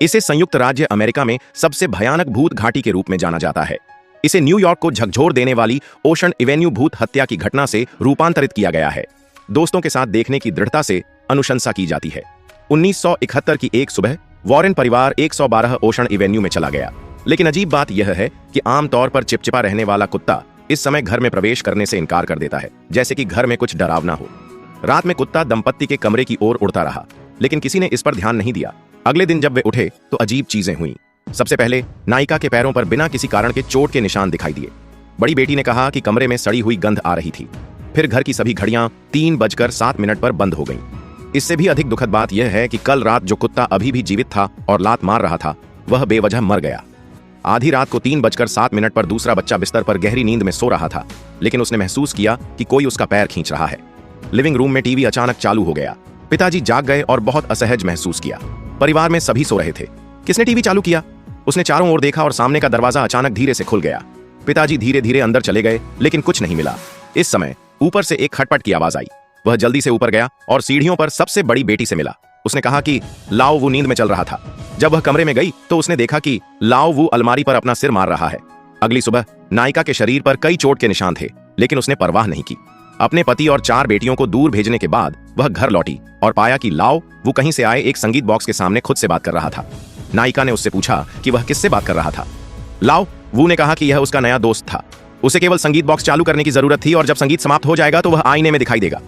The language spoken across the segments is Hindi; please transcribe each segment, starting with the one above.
इसे संयुक्त राज्य अमेरिका में सबसे भयानक भूत घाटी के रूप में जाना जाता है। इसे न्यूयॉर्क को झकझोर देने वाली ओशन एवेन्यू भूत हत्या की घटना से रूपांतरित किया गया है। दोस्तों के साथ देखने की दृढ़ता से अनुशंसा की जाती है। 1971 की एक सुबह वॉरेन परिवार 112 ओशन एवेन्यू में चला गया। लेकिन अजीब बात यह है कि आमतौर पर चिपचिपा रहने वाला कुत्ता इस समय घर में प्रवेश करने से इनकार कर देता है, जैसे कि घर में कुछ डरावना हो। रात में कुत्ता दंपत्ति के कमरे की ओर उड़ता रहा, लेकिन किसी ने इस पर ध्यान नहीं दिया। अगले दिन जब वे उठे तो अजीब चीजें हुई। सबसे पहले नायिका के पैरों पर बिना किसी कारण के चोट के निशान दिखाई दिए। बड़ी बेटी ने कहा कि कमरे में सड़ी हुई गंध आ रही थी। फिर घर की सभी घड़ियां 3:07 पर बंद हो गईं। इससे भी अधिक दुखद बात यह है कि कल रात जो कुत्ता अभी भी जीवित था और लात मार रहा था, वह बेवजह मर गया। आधी रात को 3:07 पर दूसरा बच्चा बिस्तर पर गहरी नींद में सो रहा था, लेकिन उसने महसूस किया कि कोई उसका पैर खींच रहा है। लिविंग रूम में टीवी अचानक चालू हो गया। पिताजी जाग गए और बहुत असहज महसूस किया। परिवार में सभी सो रहे थे। किसने टीवी चालू किया? उसने चारों ओर देखा और सामने का दरवाजा अचानक धीरे से खुल गया। पिताजी धीरे धीरे अंदर चले गए, लेकिन कुछ नहीं मिला। इस समय ऊपर से एक खटपट की आवाज आई। वह जल्दी से ऊपर गया और सीढ़ियों पर सबसे बड़ी बेटी से मिला। उसने कहा कि लाओ वू नींद में चल रहा था। जब वह कमरे में गई तो उसने देखा कि लाओ वू अलमारी पर अपना सिर मार रहा है। अगली सुबह नायिका के शरीर पर कई चोट के निशान थे, लेकिन उसने परवाह नहीं की। अपने पति और 4 बेटियों को दूर भेजने के बाद वह घर लौटी और पाया कि लाओ वो कहीं से आए एक संगीत बॉक्स के सामने खुद से बात कर रहा था। नायिका ने उससे पूछा कि वह किससे बात कर रहा था। लाओ वू ने कहा कि यह उसका नया दोस्त था। उसे केवल संगीत बॉक्स चालू करने की जरूरत थी और जब संगीत समाप्त हो जाएगा तो वह आईने में दिखाई देगा।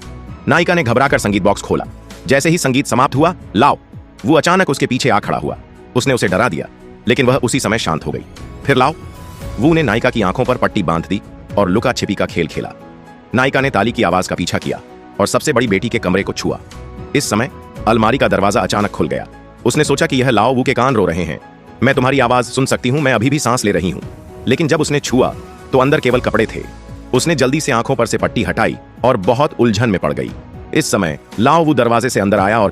नायिका ने घबराकर संगीत बॉक्स खोला। जैसे ही संगीत समाप्त हुआ, लाओ वो अचानक उसके पीछे आ खड़ा हुआ। उसने उसे डरा दिया, लेकिन वह उसी समय शांत हो गई। फिर लाओ वू ने नायिका की आंखों पर पट्टी बांध दी और लुका छिपी का खेल खेला। नायिका ने ताली की आवाज का पीछा किया और सबसे बड़ी बेटी के कमरे को छुआ। इस समय अलमारी का दरवाजा अचानक खुल गया। उसने सोचा कि यह लाओ वू के कान रो रहे हैं। मैं तुम्हारी आवाज सुन सकती हूँ, मैं अभी भी सांस ले रही हूँ। लेकिन जब उसने छुआ तो अंदर केवल कपड़े थे। उसने जल्दी से आंखों पर से पट्टी हटाई और बहुत उलझन में पड़ गई। इस समय लाओ वू दरवाजे से अंदर आया और